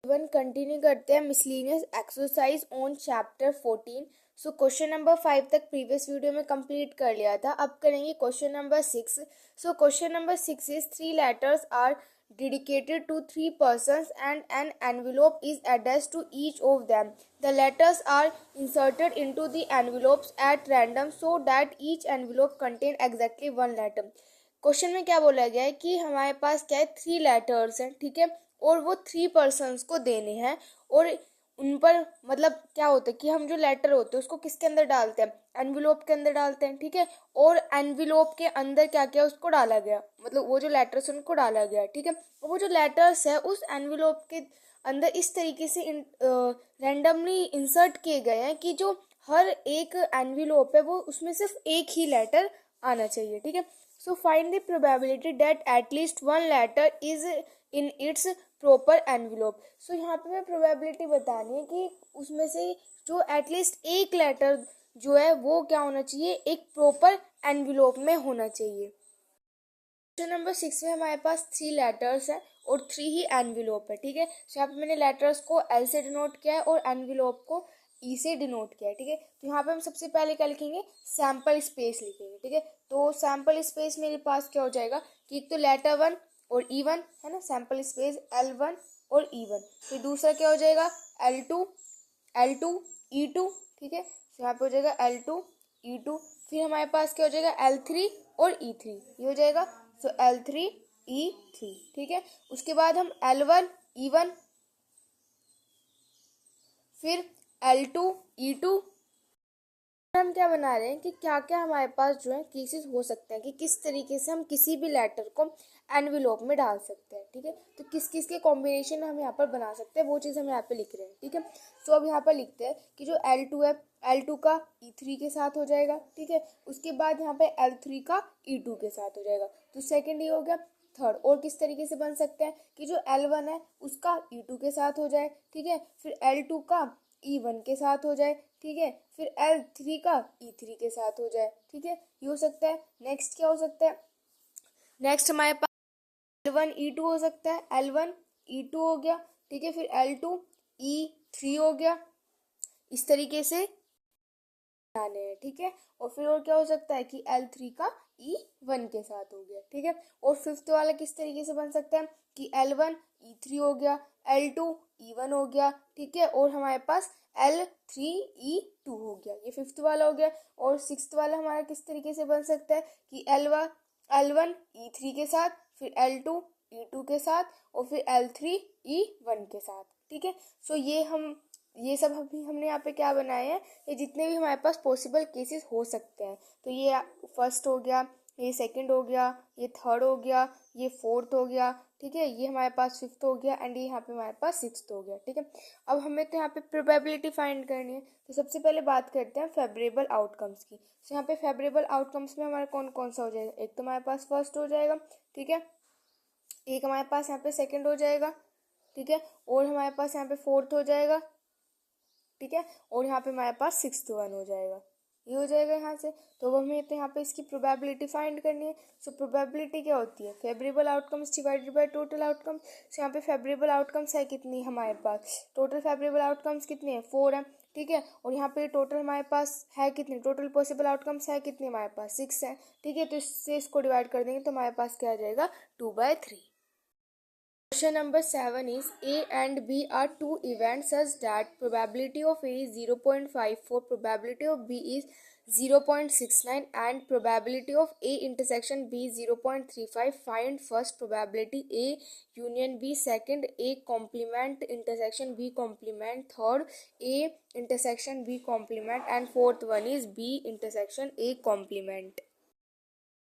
One continue करते हैं miscellaneous exercise on chapter 14। So question number 5 तक प्रीवियस वीडियो में कंप्लीट कर लिया था। अब करेंगे question number 6। So question number 6 is 3 letters are dedicated to 3 persons and an envelope is addressed to each of them. The letters are inserted into the envelopes at random so that each envelope contain exactly one letter. Question में क्या बोला गया है कि हमारे पास क्या है, 3 लेटर्स हैं, ठीक है, और वो 3 पर्सन्स को देने हैं और उन पर मतलब क्या होता है कि हम जो लेटर होते हैं उसको किसके अंदर डालते हैं, एनविलोप के अंदर डालते हैं, ठीक है, और एनविलोप के अंदर क्या क्या उसको डाला गया, मतलब वो जो लेटर्स उनको डाला गया, ठीक है, और वो जो लेटर्स है उस एनविलोप के अंदर इस तरीके से रैंडमली इंसर्ट किए गए हैं कि जो हर एक एनविलोप है वो उसमें सिर्फ एक ही लेटर आना चाहिए, ठीक है। So find the probability that at least one letter is in its proper envelope. So यहाँ पे मैं प्रोबेबिलिटी बतानी है कि उसमें से जो एटलीस्ट एक लेटर जो है वो क्या होना चाहिए, एक प्रॉपर एनविलोप में होना चाहिए। क्वेश्चन नंबर 6 में हमारे पास 3 लेटर्स है और 3 ही एनविलोप है, ठीक है। सो यहाँ पे मैंने लेटर्स को एल से डिनोट किया है और एनविलोप को ई से डिनोट किया है, ठीक है। तो यहाँ पे हम सबसे पहले क्या लिखेंगे, सैम्पल स्पेस लिखेंगे, ठीक है। तो सैम्पल स्पेस मेरे पास क्या हो जाएगा कि एक तो लेटर 1 और E1 है ना, सैम्पल स्पेस L1 और E1। फिर दूसरा क्या हो जाएगा L2 E2, ठीक है। तो यहाँ पे हो जाएगा L2 E2। फिर हमारे पास क्या हो जाएगा L3 और E3, ये हो जाएगा सो L3 E3, ठीक है। उसके बाद हम L1 E1, फिर L2 E2। हम क्या बना रहे हैं कि क्या क्या हमारे पास जो है केसेस हो सकते हैं कि किस तरीके से हम किसी भी लेटर को एनविलोप में डाल सकते हैं, ठीक है। तो किस किस के कॉम्बिनेशन हम यहाँ पर बना सकते हैं वो चीज़ हम यहाँ पे लिख रहे हैं, ठीक है। तो अब यहाँ पर लिखते हैं कि जो L2 है L2 का E3 के साथ हो जाएगा, ठीक है। उसके बाद यहाँ पे L3 का E2 के साथ हो जाएगा। तो सेकेंड ये हो गया। थर्ड और किस तरीके से बन सकते हैं कि जो L1 है उसका E2 के साथ हो जाए, ठीक है, फिर L2 का E1 के साथ हो जाए, ठीक है, फिर L3 का E3 के साथ हो जाए, ठीक है, ये हो सकता है। नेक्स्ट क्या हो सकता है, नेक्स्ट हमारे पास L1 E2 हो सकता है, L1 E2 हो गया, ठीक है, फिर L2 E3 हो गया, इस तरीके से आने हैं, ठीक है। और फिर और क्या हो सकता है कि L3 का E1 के साथ हो गया, ठीक है। और फिफ्थ वाला किस तरीके से बन सकता है कि L1 E3 हो गया, L2 E1 हो गया, ठीक है, और हमारे पास L3 E2 हो गया, ये फिफ्थ वाला हो गया। और सिक्स्थ वाला हमारा किस तरीके से बन सकता है कि L1 E3 के साथ, फिर L2 E2 के साथ और फिर L3 E1 के साथ, ठीक है। सो ये सब अभी हमने यहाँ पे क्या बनाए हैं, ये जितने भी हमारे पास पॉसिबल केसेस हो सकते हैं। तो ये फर्स्ट हो गया, ये सेकंड हो गया, ये थर्ड हो गया, ये फोर्थ हो गया, ठीक है, ये हमारे पास फिफ्थ हो गया एंड ये यहाँ पे हमारे पास सिक्स्थ हो गया, ठीक है। अब हमें तो यहाँ पे प्रोबेबिलिटी फाइंड करनी है। तो सबसे पहले बात करते हैं फेवरेबल आउटकम्स की। तो यहाँ पे फेवरेबल आउटकम्स में हमारा कौन कौन सा हो जाएगा, एक तो हमारे पास फर्स्ट हो जाएगा, ठीक है, एक हमारे पास यहाँ पे सेकेंड हो जाएगा, ठीक है, और हमारे पास यहाँ पे फोर्थ हो जाएगा, ठीक है, और यहाँ पे हमारे पास सिक्स्थ वन हो जाएगा, ये हो जाएगा यहाँ से। तो अब हमें तो यहाँ पे इसकी प्रोबेबिलिटी फाइंड करनी है। सो प्रोबेबिलिटी क्या होती है, favourable outcomes divided by total outcomes. So यहाँ पे फेवरेबल आउटकम्स है कितनी हमारे पास, टोटल फेवरेबल आउटकम्स कितने हैं, 4 है, ठीक है, और यहाँ पे टोटल हमारे पास है कितने, टोटल पॉसिबल आउटकम्स है कितने हमारे पास 6 है, ठीक है। तो इससे इसको डिवाइड कर देंगे तो हमारे पास क्या आ जाएगा 2/3। Question number 7 is A and B are two events such that probability of A is 0.54, probability of B is 0.69 and probability of A intersection B is 0.35. Find first probability A union B, second A complement intersection B complement, third A intersection B complement and fourth one is B intersection A complement।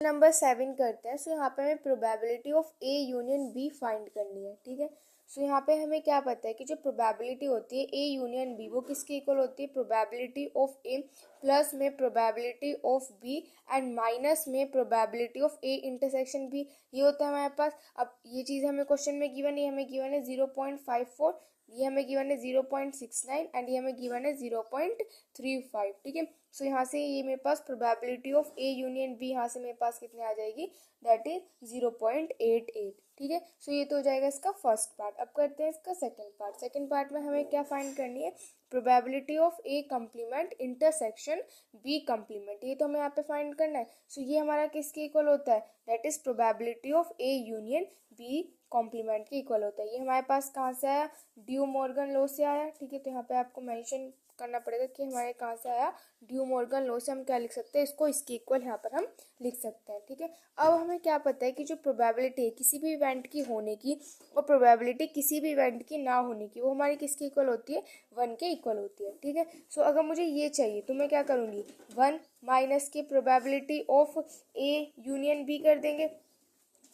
Number 7 करते हैं। So यहाँ पे हमें probability of A union B find करनी है, ठीक है। सो यहाँ पे हमें क्या पता है कि जो प्रोबेबिलिटी होती है ए यूनियन बी वो किसके इक्वल होती है, प्रोबेबिलिटी ऑफ ए प्लस में probability of B and minus में probability of A intersection B, ये होता है हमारे पास। अब ये चीज़ हमें क्वेश्चन में गिवन है, हमें गिवन है 0.54, ये हमें गिवन है 0.69 एंड ये हमें गिवन है 0.35, ठीक है। सो यहाँ से ये मेरे पास probability of A union B यहाँ से मेरे पास कितने आ जाएगी, दैट इज 0.88। ठीक है। सो ये तो हो जाएगा इसका फर्स्ट पार्ट। अब करते हैं इसका सेकंड पार्ट। सेकंड पार्ट में हमें क्या फाइंड करनी है, probability of A complement intersection B complement, ये तो हमें यहाँ पे फाइंड करना है। सो ये हमारा किसके इक्वल होता है, that is probability of A union B complement के इक्वल होता है। ये हमारे पास कहाँ से आया, ड्यू मॉर्गन लॉ से आया, ठीक है। तो यहाँ पे आपको मेंशन करना पड़ेगा कि हमारे कहाँ से आया, ड्यू मॉर्गन लॉ से हम क्या लिख सकते हैं, इसको इसके इक्वल यहाँ पर हम लिख सकते हैं, ठीक है। अब हमें क्या पता है कि जो प्रोबेबिलिटी है किसी भी इवेंट की होने की और प्रोबेबिलिटी किसी भी इवेंट की ना होने की, वो हमारी किसके इक्वल होती है, 1 के इक्वल होती है, ठीक है। सो अगर मुझे ये चाहिए तो मैं क्या करूँगी, 1 माइनस की probability of A union B कर देंगे,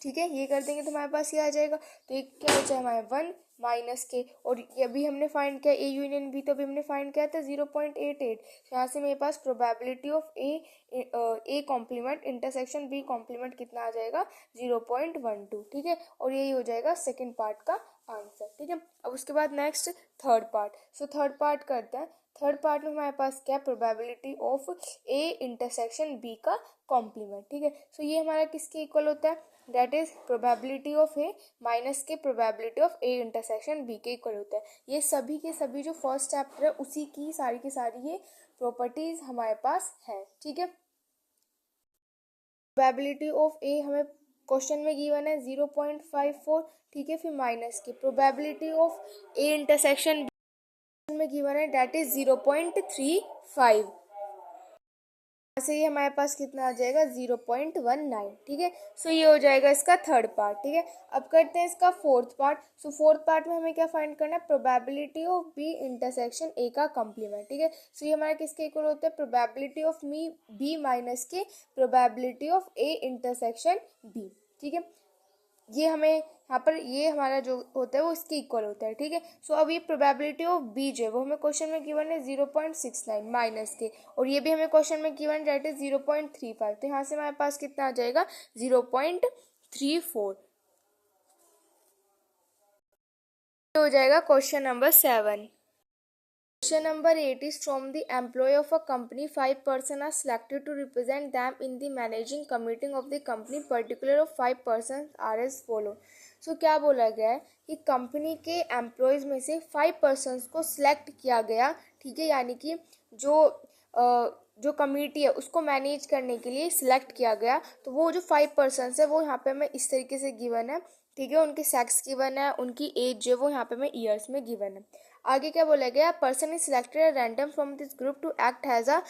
ठीक है। ये कर देंगे तो हमारे पास ये आ जाएगा। तो ये क्या हो जाए हमारे 1 माइनस के, और ये अभी हमने फाइंड किया ए यूनियन बी, तो अभी हमने फाइंड किया था 0.88। यहाँ से मेरे पास probability of A complement intersection B complement कितना आ जाएगा, 0.12, ठीक है। और यही हो जाएगा सेकेंड पार्ट का आंसर, ठीक है। अब उसके बाद next third part. So third part करते हैं। थर्ड पार्ट में हमारे पास क्या, probability of A intersection B का कॉम्प्लीमेंट, ठीक है। सो ये हमारा किसके इक्वल होता है, that is probability of A minus के probability of A intersection B के इक्वल होता है। ये सभी के सभी जो फर्स्ट चैप्टर है उसी की सारी ये प्रॉपर्टीज हमारे पास है, ठीक है। प्रोबेबिलिटी ऑफ ए हमें क्वेश्चन में गिवन है 0.54, ठीक है। फिर माइनस की probability of A intersection B में गिवन है दैट इज 0.35, से ये हमारे पास कितना आ जाएगा, 0.19, ठीक है। सो ये हो जाएगा इसका थर्ड पार्ट, ठीक है। अब करते हैं इसका fourth part. So fourth part में हमें क्या फाइंड करना है, probability of B intersection A का कॉम्प्लीमेंट, ठीक है। सो ये हमारा किसके इक्वल होता है, प्रोबेबिलिटी ऑफ बी माइनस के probability of A intersection B, ठीक है। ये हमें यहाँ पर ये हमारा जो होता है वो इसके इक्वल होता है, ठीक है। सो अब ये प्रोबेबिलिटी ऑफ बी जो है वो हमें क्वेश्चन में गिवन है 0.69 माइनस के, और ये भी हमें क्वेश्चन में गिवन डेट इज 0.35। तो यहाँ से हमारे पास कितना आ जाएगा, 0.34, हो जाएगा question number 7। Question number 8 is from the employee of a company. 5 persons are selected to represent them in the managing committee of the company. Particular of 5 persons are as follow. So क्या बोला गया है कि company के employees में से 5 persons को select किया गया, ठीक है। यानी कि जो कमेटी है उसको मैनेज करने के लिए सिलेक्ट किया गया। तो वो जो 5 पर्सनस है वो यहाँ पे हमें इस तरीके से गिवन है, ठीक है। उनके सेक्स गिवन है, उनकी एज जो है वो यहाँ पे हमें ईयर्स में गिवन है। आगे क्या बोला गया, person is selected random from this group to act has a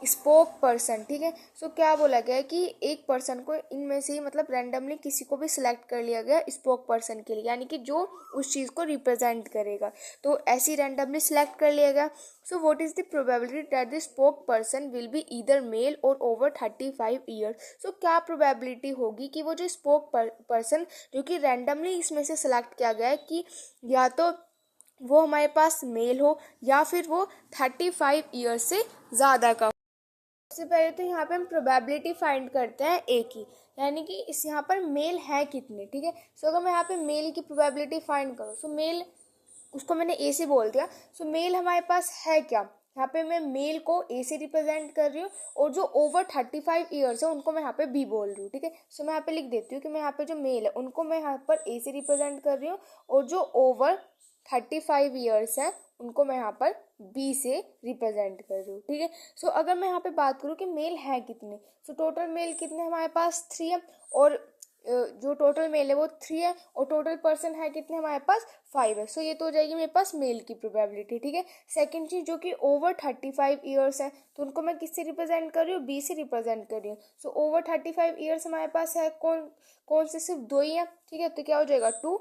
spokesperson, ठीक है। सो क्या बोला गया है कि एक पर्सन को इनमें से ही मतलब रैंडमली किसी को भी सिलेक्ट कर लिया गया स्पोक पर्सन के लिए, यानी कि जो उस चीज़ को रिप्रेजेंट करेगा, तो ऐसे ही रैंडमली सिलेक्ट कर लिया गया। So what is the probability that the spokesperson will be either male or over 35 years. So क्या प्रोबेबिलिटी होगी कि वो जो स्पोक पर्सन जो कि रैंडमली इसमें से सिलेक्ट किया गया है कि या तो वो हमारे पास मेल हो या फिर वो 35 ईयर्स से ज़्यादा का। सबसे पहले तो यहाँ पे हम प्रोबेबिलिटी फाइंड करते हैं ए की, यानी कि इस यहाँ पर मेल है कितने, ठीक है। सो अगर मैं यहाँ पे मेल की प्रोबेबिलिटी फाइंड करूँ, सो मेल उसको मैंने ए से बोल दिया। सो मेल हमारे पास है क्या, यहाँ पे मैं मेल को ए से रिप्रेजेंट कर रही हूँ, और जो ओवर 35 ईयर्स है उनको मैं यहाँ पे बी बोल रही हूँ, ठीक है। सो मैं यहाँ पे लिख देती हूँ कि मैं यहाँ पे जो मेल है उनको मैं यहाँ पर ए से रिप्रेजेंट कर रही हूँ, और जो ओवर 35 ईयर्स है उनको मैं यहाँ पर बी से रिप्रेजेंट कर रही हूँ, ठीक है। सो अगर मैं यहाँ पे बात करूँ कि मेल है कितने, सो टोटल मेल कितने हमारे पास 3 है, और जो टोटल मेल है वो 3 है, और टोटल पर्सन है कितने हमारे पास 5 है। सो ये तो हो जाएगी मेरे पास मेल की प्रोबेबिलिटी, ठीक है। सेकंड चीज़ जो कि ओवर 35 ईयर्स है, तो उनको मैं किससे रिप्रेजेंट कर रही हूँ, बी से रिप्रेजेंट कर रही हूँ। सो ओवर 35 ईयर्स हमारे पास है कौन से, सिर्फ 2 ही है, ठीक है। तो क्या हो जाएगा 2,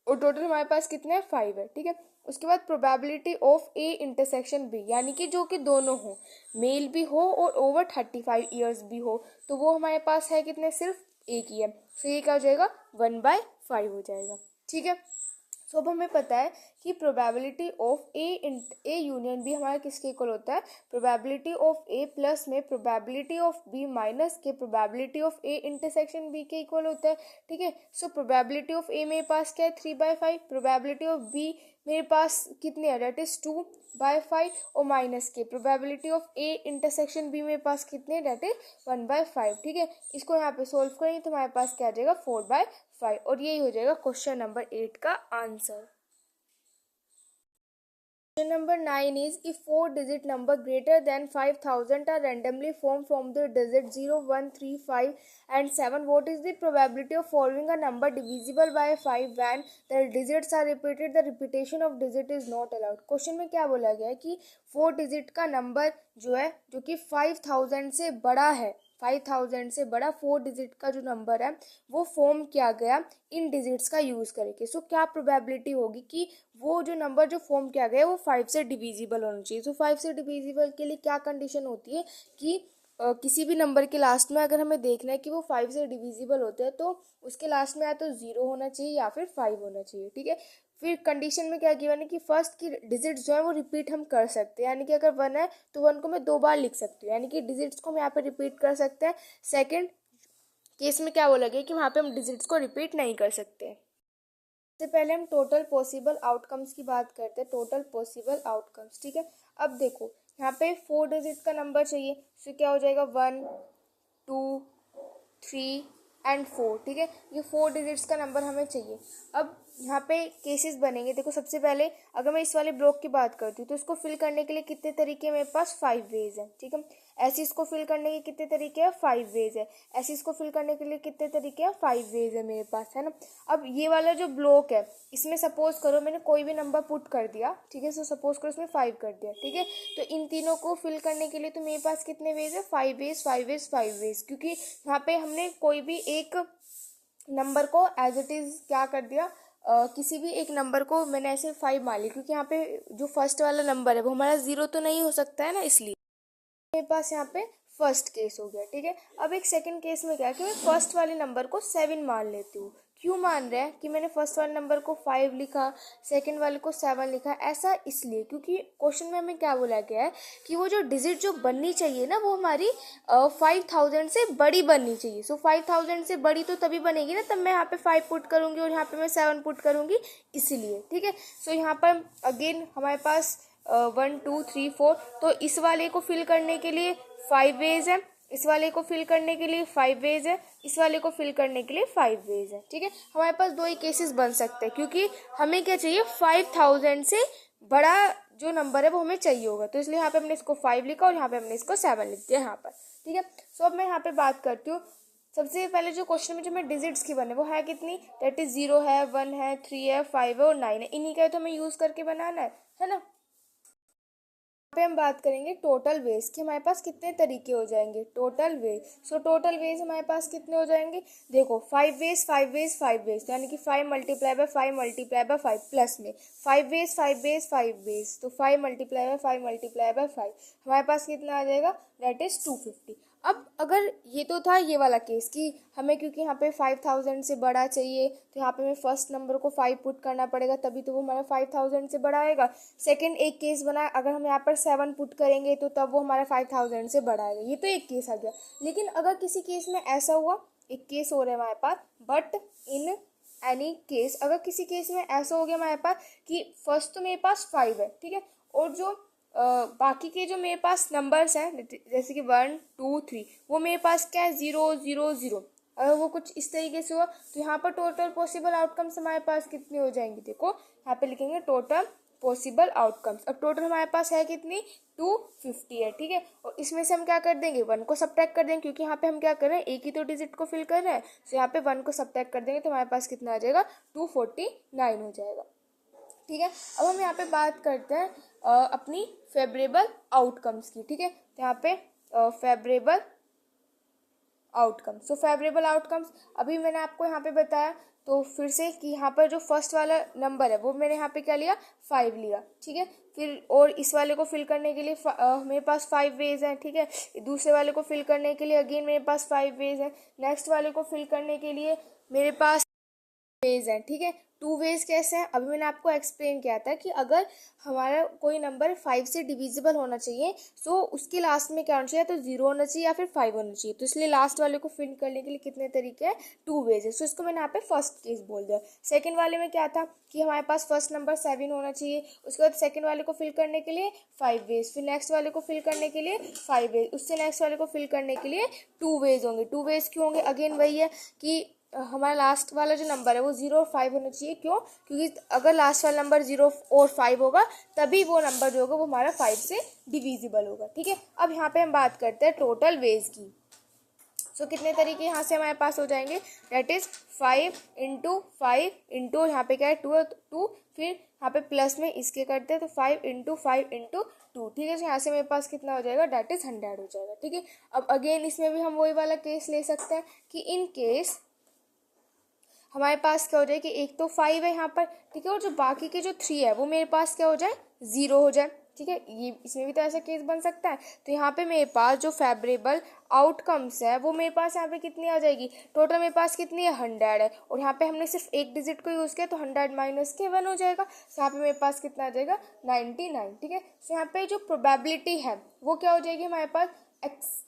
और टोटल हमारे पास कितने हैं 5 है, ठीक है। उसके बाद probability of A intersection B, यानी कि जो कि दोनों हो, मेल भी हो और ओवर 35 ईयर्स भी हो, तो वो हमारे पास है कितने, सिर्फ एक ही है। सो ये क्या हो जाएगा 1/5 हो जाएगा, ठीक है। सो अब हमें पता है कि probability of A union B हमारा किसके इक्वल होता है, प्रोबेबिलिटी ऑफ ए प्लस में प्रोबेबिलिटी ऑफ बी माइनस के probability of A intersection B के इक्वल होता है। ठीक है, सो प्रोबेबिलिटी ऑफ ए मेरे पास क्या है 3/5, प्रोबेबिलिटी ऑफ बी मेरे पास कितने है डेट इज 2/5 और माइनस के probability of A intersection B मेरे पास कितने डेट इज 1/5। ठीक है, इसको यहाँ पे सोल्व करेंगे तो हमारे पास क्या आ जाएगा 4/5 और यही हो जाएगा क्वेश्चन नंबर 8 का answer. Question number 9 is if 4-digit number greater than 5000 are randomly formed from the digit 0, 1, 3, 5 and 7, what is the probability of forming a number divisible by 5 when the digits are repeated? The repetition of digit is not allowed. Question में क्या बोला गया है कि 4 digit का number जो है जो कि 5000 से बड़ा है, 5000 से बड़ा 4 डिजिट का जो नंबर है वो फॉर्म किया गया इन डिजिट्स का यूज करके। सो क्या प्रोबेबिलिटी होगी कि वो जो नंबर जो फॉर्म किया गया है वो 5 से डिविजिबल होना चाहिए। सो 5 से डिविजिबल के लिए क्या कंडीशन होती है कि किसी भी नंबर के लास्ट में अगर हमें देखना है कि वो 5 से डिविजिबल होते हैं तो उसके लास्ट में या तो 0 होना चाहिए या फिर 5 होना चाहिए। ठीक है, फिर कंडीशन में क्या गिवन है कि फर्स्ट की डिजिट्स जो है वो रिपीट हम कर सकते हैं, यानी कि अगर 1 है तो 1 को मैं 2 बार लिख सकती हूँ, यानी कि डिजिट्स को हम यहाँ पे रिपीट कर सकते हैं। सेकंड केस में क्या बोला गया कि वहाँ पे हम डिजिट्स को रिपीट नहीं कर सकते। सबसे पहले हम टोटल पॉसिबल आउटकम्स की बात करते हैं, टोटल पॉसिबल आउटकम्स। ठीक है, अब देखो यहाँ पे 4 डिजिट का नंबर चाहिए, तो क्या हो जाएगा 1, 2, 3 एंड 4। ठीक है, ये 4 डिजिट्स का नंबर हमें चाहिए। अब यहाँ पे केसेस बनेंगे, देखो सबसे पहले अगर मैं इस वाले ब्लॉक की बात करती हूँ तो इसको फिल करने के लिए कितने तरीके मेरे पास 5 वेज हैं। ठीक है, ऐसे इसको फिल करने के कितने तरीके हैं 5 वेज है, ऐसे इसको फिल करने के लिए कितने तरीके हैं 5 वेज है मेरे पास, है ना। अब ये वाला जो ब्लॉक है इसमें सपोज करो मैंने कोई भी नंबर पुट कर दिया, ठीक है, सो सपोज करो इसमें 5 कर दिया। ठीक है, तो इन तीनों को फिल करने के लिए तो मेरे पास कितने वेज है 5 वेज 5 वेज 5 वेज, क्योंकि यहाँ पे हमने कोई भी एक नंबर को एज इट इज क्या कर दिया, किसी भी एक नंबर को मैंने ऐसे 5 मान ली, क्योंकि यहाँ पे जो फर्स्ट वाला नंबर है वो हमारा 0 तो नहीं हो सकता है ना, इसलिए मेरे पास यहाँ पे फर्स्ट केस हो गया। ठीक है, अब एक सेकंड केस में क्या कि मैं फर्स्ट वाले नंबर को 7 मान लेती हूँ। क्यों मान रहे हैं कि मैंने फर्स्ट वाले नंबर को 5 लिखा, सेकंड वाले को 7 लिखा, ऐसा इसलिए क्योंकि क्वेश्चन में हमें क्या बोला गया है कि वो जो डिजिट जो बननी चाहिए ना वो हमारी 5000 से बड़ी बननी चाहिए। सो 5000 से बड़ी तो तभी बनेगी ना, तब मैं यहाँ पे 5 पुट करूँगी और यहाँ पे मैं 7 पुट करूँगी, इसीलिए। ठीक है, सो यहाँ पर अगेन हमारे पास 1, 2, 3, 4, तो इस वाले को फिल करने के लिए 5 वेज है, इस वाले को फिल करने के लिए 5 वेज है, इस वाले को फिल करने के लिए 5 वेज है। ठीक है, हमारे पास 2 ही केसेस बन सकते हैं क्योंकि हमें क्या चाहिए 5000 से बड़ा जो नंबर है वो हमें चाहिए होगा, तो इसलिए यहाँ पे हमने इसको 5 लिखा और यहाँ पे हमने इसको 7 लिख दिया यहाँ पर। ठीक है, सो अब मैं यहाँ पे बात करती हूँ। सबसे पहले जो क्वेश्चन में जो मैं डिजिट्स की बने वो है कितनी, डेट इज 0 है, 1 है, 3 है, 5 है और 9 है, इन्हीं का तो हमें यूज करके बनाना है ना। पे हम बात करेंगे टोटल वेज कि हमारे पास कितने तरीके हो जाएंगे, total ways. So total ways हमारे पास कितने हो जाएंगे, देखो 5 वेज 5 वेज 5 वेज, यानी कि 5 multiply by 5 multiply by 5 plus में 5 वेज 5 वेज 5 वेज, तो 5 मल्टीप्लाई बाय 5 मल्टीप्लाई बाय 5 हमारे पास कितना आ जाएगा, दैट इज 250। अब अगर ये तो था ये वाला केस कि हमें क्योंकि यहाँ पे 5000 से बड़ा चाहिए तो यहाँ पे हमें फर्स्ट नंबर को 5 पुट करना पड़ेगा तभी तो वो हमारा 5000 से बड़ा आएगा। सेकंड एक केस बना अगर हम यहाँ पर 7 पुट करेंगे तो तब वो हमारा 5000 से बड़ा आएगा, ये तो एक केस आ गया। लेकिन अगर किसी केस में ऐसा हुआ, एक केस हो रहा है हमारे पास, बट इन एनी केस अगर किसी केस में ऐसा हो गया हमारे पास कि फर्स्ट तो मेरे पास 5 है, ठीक है, और जो बाकी के जो मेरे पास नंबर्स हैं जैसे कि 1, 2, 3 वो मेरे पास क्या है 0, 0, 0, अगर वो कुछ इस तरीके से हुआ तो यहाँ पर टोटल पॉसिबल आउटकम्स हमारे पास कितने हो जाएंगे, देखो यहाँ पे लिखेंगे टोटल पॉसिबल आउटकम्स। अब टोटल हमारे पास है कितनी 250 है। ठीक है, और इसमें से हम क्या कर देंगे 1 को सब्ट्रैक्ट कर देंगे क्योंकि यहाँ पे हम क्या कर रहे हैं एक ही तो डिजिट को फिल कर रहे हैं, तो यहाँ पे 1 को सब्ट्रैक्ट कर देंगे तो हमारे पास कितना आ जाएगा 249 हो जाएगा। ठीक है, अब हम यहाँ पे बात करते हैं अपनी फेवरेबल आउटकम्स की। ठीक है, तो यहाँ पे favourable outcomes, so favourable outcomes अभी मैंने आपको यहाँ पे बताया, तो फिर से कि यहाँ पर जो फर्स्ट वाला नंबर है वो मैंने यहाँ पे क्या लिया 5 लिया। ठीक है, फिर और इस वाले को फिल करने के लिए मेरे पास 5 वेज हैं। ठीक है, दूसरे वाले को फिल करने के लिए अगेन मेरे पास 5 वेज हैं, नेक्स्ट वाले को फिल करने के लिए मेरे पास वेज हैं। ठीक है, टू वेज कैसे हैं, अभी मैंने आपको एक्सप्लेन किया था कि अगर हमारा कोई नंबर 5 से डिविजिबल होना चाहिए तो उसके लास्ट में क्या होना चाहिए, तो 0 होना चाहिए या फिर 5 होना चाहिए। तो इसलिए लास्ट वाले को फिल करने के लिए कितने तरीके हैं, टू वेज है। सो इसको मैंने यहाँ पे फर्स्ट केस बोल दिया। सेकंड वाले में क्या था कि हमारे पास फर्स्ट नंबर 7 होना चाहिए, उसके बाद सेकंड वाले को फिल करने के लिए 5 वेज, फिर नेक्स्ट वाले को फिल करने के लिए 5 वेज, उससे नेक्स्ट वाले को फिल करने के लिए टू वेज होंगे। टू वेज क्यों होंगे, अगेन वही है कि हमारा लास्ट वाला जो नंबर है वो 0 और 5 होना चाहिए। क्यों, क्योंकि अगर लास्ट वाला नंबर 0 और 5 होगा तभी वो नंबर जो होगा वो हमारा 5 से डिविजिबल होगा। ठीक है, अब यहाँ पे हम बात करते हैं टोटल वेज की। सो कितने तरीके यहाँ से हमारे पास हो जाएंगे, डेट इज 5 इंटू 5 इंटू यहाँ पे क्या है 2, फिर यहाँ पे प्लस में इसके करते हैं तो 5 इंटू 5 इंटू 2। ठीक है, तो यहाँ से मेरे पास कितना हो जाएगा, डेट इज 100 हो जाएगा। ठीक है, अब अगेन इसमें भी हम वही वाला केस ले सकते हैं कि इन केस हमारे पास क्या हो जाए कि एक तो 5 है यहाँ पर, ठीक है, और जो बाकी के जो 3 है वो मेरे पास क्या हो जाए, 0 हो जाए। ठीक है, ये इसमें भी तो ऐसा केस बन सकता है। तो यहाँ पे मेरे पास जो फेवरेबल आउटकम्स है वो मेरे पास यहाँ पे कितनी आ जाएगी, टोटल मेरे पास कितनी है, 100 है, और यहाँ पे हमने सिर्फ एक डिजिट को यूज़ किया तो 100 माइनस के 1 हो जाएगा। तो यहाँ पे मेरे पास कितना आ जाएगा, 99। ठीक है, तो यहाँ पे जो प्रोबेबिलिटी है वो क्या हो जाएगी हमारे पास, एक्स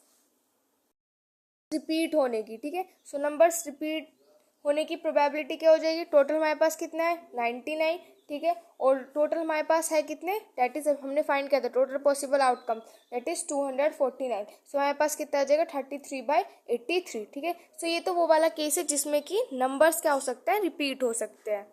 रिपीट होने की। ठीक है, सो नंबर्स रिपीट होने की प्रोबेबिलिटी क्या हो जाएगी, टोटल हमारे पास कितना है, 99। ठीक है, और टोटल हमारे पास है कितने, डेट इज हमने फाइंड किया था total possible outcome, that is 249। So हमारे पास कितना आ जाएगा, 33/83। ठीक है, सो ये तो वो वाला केस है जिसमें कि नंबर्स क्या हो सकते हैं, रिपीट हो सकते हैं।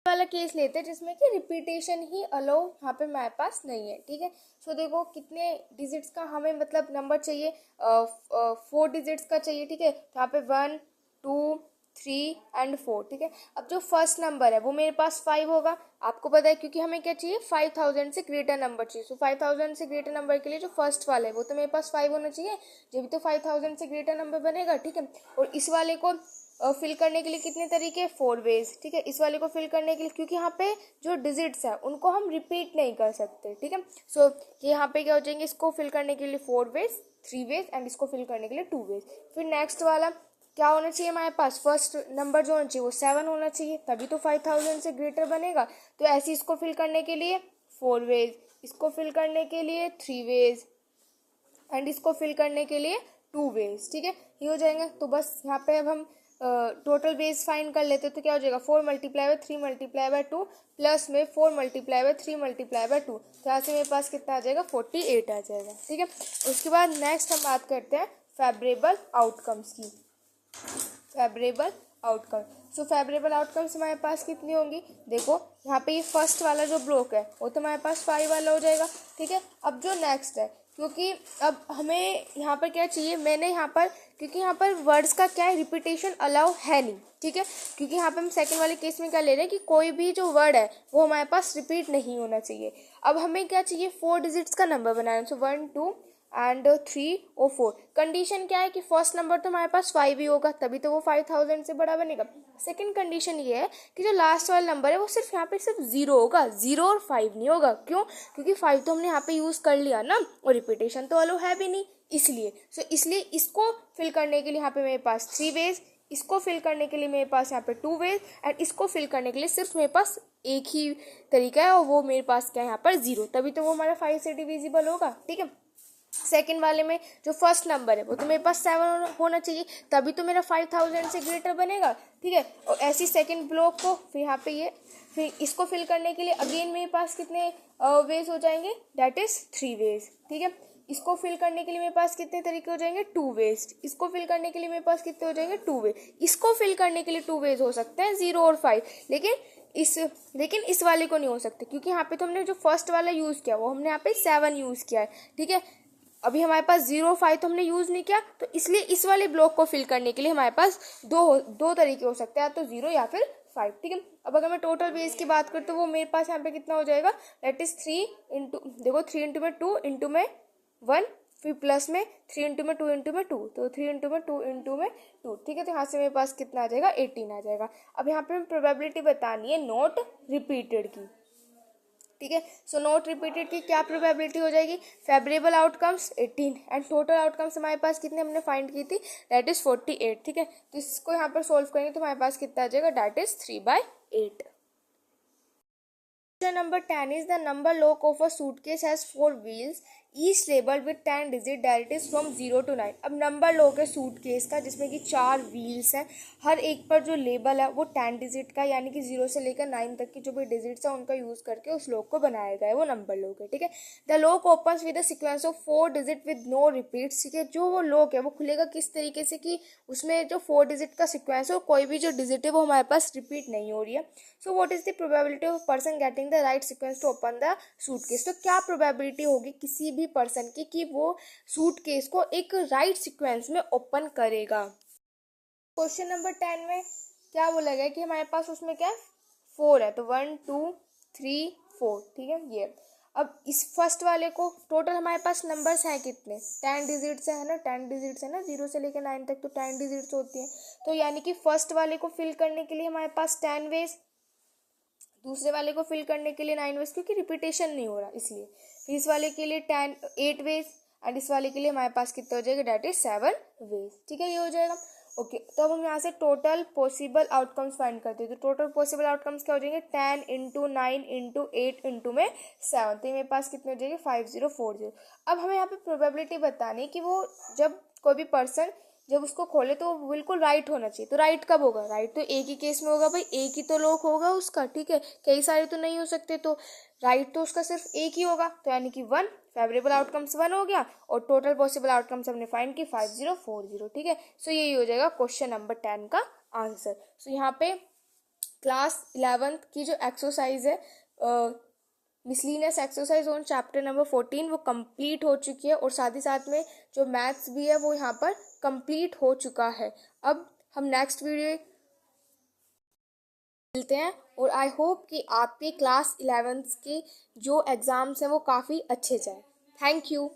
वाला केस लेते हैं जिसमें कि रिपीटेशन ही अलो यहाँ पे हमारे पास नहीं है। ठीक है, सो देखो कितने डिजिट्स का हमें मतलब नंबर चाहिए, 4 डिजिट्स का चाहिए। ठीक है, तो यहाँ पे 1 2 3 एंड 4। ठीक है, अब जो फर्स्ट नंबर है वो मेरे पास 5 होगा, आपको पता है, क्योंकि हमें क्या चाहिए, 5000 से ग्रेटर नंबर चाहिए। सो 5000 से ग्रेटर नंबर के लिए जो फर्स्ट वाला है वो तो मेरे पास 5 होना चाहिए, जब तो 5000 से ग्रेटर नंबर बनेगा। ठीक है, और इस वाले को फिल करने के लिए कितने तरीके, 4 वेज। ठीक है, इस वाले को फिल करने के लिए, क्योंकि यहाँ पे जो डिजिट्स है उनको हम रिपीट नहीं कर सकते। ठीक है, सो ये यहाँ पे क्या हो जाएंगे, इसको फिल करने के लिए 4 वेज, 3 वेज एंड इसको फिल करने के लिए 2 वेज। फिर नेक्स्ट वाला क्या होना चाहिए हमारे पास, फर्स्ट नंबर जो होना चाहिए वो 7 होना चाहिए, तभी तो 5000 से ग्रेटर बनेगा। तो ऐसे इसको फिल करने के लिए 4 वेज, इसको फिल करने के लिए 3 वेज एंड इसको फिल करने के लिए 2 वेज। ठीक है, ये हो जाएंगे। तो बस यहाँ पे अब हम टोटल वेज फाइंड कर लेते, तो क्या हो जाएगा, 4 × 3 × 2 प्लस में 4 × 3 × 2। तो यहाँ से मेरे पास कितना आ जाएगा, 48 आ जाएगा। ठीक है, उसके बाद नेक्स्ट हम बात करते हैं फेवरेबल आउटकम्स की। Favourable outcome, so favourable outcomes हमारे पास कितनी होंगी, देखो यहाँ पे ये फर्स्ट वाला जो ब्लॉक है वो तो हमारे पास 5 वाला हो जाएगा। ठीक है, अब जो नेक्स्ट है, क्योंकि अब हमें यहाँ पर क्या चाहिए, मैंने यहाँ पर, क्योंकि यहाँ पर वर्ड्स का क्या है, रिपीटेशन अलाउ है नहीं। ठीक है, क्योंकि यहाँ पे हम सेकंड वाले केस में क्या ले रहे हैं कि कोई भी जो वर्ड है वो हमारे पास रिपीट नहीं होना चाहिए। अब हमें क्या चाहिए, 4 डिजिट्स का नंबर बनाना है। सो 1 2 एंड 3 और 4। कंडीशन क्या है कि फर्स्ट नंबर तो हमारे पास 5 ही होगा, तभी तो वो 5000 से बड़ा बनेगा। सेकंड कंडीशन ये है कि जो लास्ट वाला नंबर है वो सिर्फ यहाँ पे सिर्फ 0 होगा, 0 और 5 नहीं होगा। क्यों, क्योंकि 5 तो हमने यहाँ पे यूज़ कर लिया ना, और रिपीटेशन तो अलो है भी नहीं, इसलिए। इसलिए इसको फिल करने के लिए यहाँ पे मेरे पास 3 वेज, इसको फिल करने के लिए मेरे पास यहाँ पे 2 वेज एंड इसको फिल करने के लिए सिर्फ मेरे पास एक ही तरीका है, और वो मेरे पास क्या है, यहाँ पर 0, तभी तो वो हमारा 5 से डिविजिबल होगा। ठीक है, सेकेंड वाले में जो फर्स्ट नंबर है वो तो मेरे पास 7 होना चाहिए, तभी तो मेरा 5000 से ग्रेटर बनेगा। ठीक है, और ऐसी सेकेंड ब्लॉक को फिर यहाँ पे ये, फिर इसको फिल करने के लिए अगेन मेरे पास कितने वेज हो जाएंगे, दैट इज 3 वेज। ठीक है, इसको फिल करने के लिए मेरे पास कितने तरीके हो जाएंगे, 2 वेज। इसको फिल करने के लिए मेरे पास कितने हो जाएंगे, 2 वेज। इसको फिल करने के लिए 2 वेज हो सकते हैं, 0 और 5, लेकिन इस वाले को नहीं हो सकते, क्योंकि यहाँ पे तो हमने जो फर्स्ट वाला यूज़ किया वो हमने यहाँ पे 7 यूज़ किया है। ठीक है, अभी हमारे पास 0 5 तो हमने यूज़ नहीं किया, तो इसलिए इस वाले ब्लॉक को फिल करने के लिए हमारे पास दो तरीके हो सकते हैं, या तो 0 या फिर 5। ठीक है, अब अगर मैं टोटल बेस की बात करूँ तो वो मेरे पास यहाँ पे कितना हो जाएगा, दैट इज 3 इंटू, देखो 3 इंटू में 2 इंटू में 1, फिर प्लस में 3 इंटू में 2 इंटू में 2, तो 3 इंटू में 2 इंटू में 2। ठीक है, तो यहाँ से मेरे पास कितना आ जाएगा, 18 आ जाएगा। अब यहाँ पे प्रोबेबिलिटी बतानी है नॉट रिपीटेड की। ठीक है। सो नॉट रिपीटेड की क्या प्रोबेबिलिटी हो जाएगी, favourable outcomes 18 and total outcomes हमारे पास कितने हमने फाइंड की थी, दैट इज 48। ठीक है, तो इसको यहाँ पर सोल्व करेंगे तो हमारे पास कितना आ जाएगा, that is 3/8। Question number 10 is the number lock of a suitcase has 4 wheels, each labeled with 10 digit that is from 0 to 9। अब नंबर लॉक है सूटकेस का जिसमें कि 4 व्हील्स हैं, हर एक पर जो लेबल है वो 10 डिजिट का, यानी कि 0 से लेकर 9 तक की जो भी डिजिट्स है उनका यूज करके उस लॉक को बनाया गया है, वो नंबर लॉक है। ठीक है, the lock opens with a sequence of 4 digit with no repeats. ठीक है, जो वो लॉक है वो खुलेगा किस तरीके से कि उसमें जो 4 डिजिट का सीक्वेंस है कोई भी जो डिजिट है वो हमारे पास रिपीट नहीं हो रही है। So what is the probability of person getting the right sequence to open the suitcase. तो क्या प्रोबेबिलिटी होगी किसी भी पर्सन की कि वो सूटकेस को एक राइट सीक्वेंस में ओपन करेगा। क्वेश्चन नंबर 10 में क्या बोला गया कि हमारे पास उसमें क्या है, 4 है, तो 1 2 3 4। ठीक है, ये अब इस फर्स्ट वाले को टोटल हमारे पास नंबर्स हैं कितने, 10 डिजिट्स है ना, 10 डिजिट्स है ना, 0 से लेकर 9 तक तो 10 डिजिट्स होती हैं। तो यानी कि फर्स्ट वाले को फिल करने के लिए हमारे पास 10 वेज, दूसरे वाले को फिल करने के लिए 9 वेज, क्योंकि रिपीटेशन नहीं हो रहा इसलिए। फिर इस वाले के लिए 8 वेज एंड इस वाले के लिए हमारे पास कितना हो जाएगा, डेट इज 7 वेज। ठीक है, ये हो जाएगा। ओके, तो अब हम यहाँ से टोटल पॉसिबल आउटकम्स फाइंड करते हैं। तो टोटल पॉसिबल आउटकम्स क्या हो जाएंगे, 10 इंटू 9 इंटू 8 इंटू में 7, तो मेरे पास कितने हो जाएंगे, 5040। अब हमें यहाँ पे प्रोबेबिलिटी बतानी कि वो जब कोई भी पर्सन जब उसको खोले तो वो बिल्कुल राइट होना चाहिए। तो राइट कब होगा, राइट तो एक ही केस में होगा भाई, एक ही तो लॉक होगा उसका। ठीक है, कई सारे तो नहीं हो सकते, तो राइट तो उसका सिर्फ एक ही होगा, तो यानी कि 1, फेवरेबल आउटकम्स 1 हो गया और टोटल पॉसिबल आउटकम्स हमने फाइंड की 5040। ठीक है, सो यही हो जाएगा क्वेश्चन नंबर 10 का आंसर। सो यहाँ पे क्लास 11th की जो एक्सरसाइज है miscellaneous exercise on chapter number 14 वो कंप्लीट हो चुकी है और साथ ही साथ में जो मैथ्स भी है वो यहाँ पर कंप्लीट हो चुका है। अब हम नेक्स्ट वीडियो मिलते हैं और आई होप कि आपके क्लास 11th के जो एग्ज़ाम्स हैं वो काफ़ी अच्छे जाए। Thank you.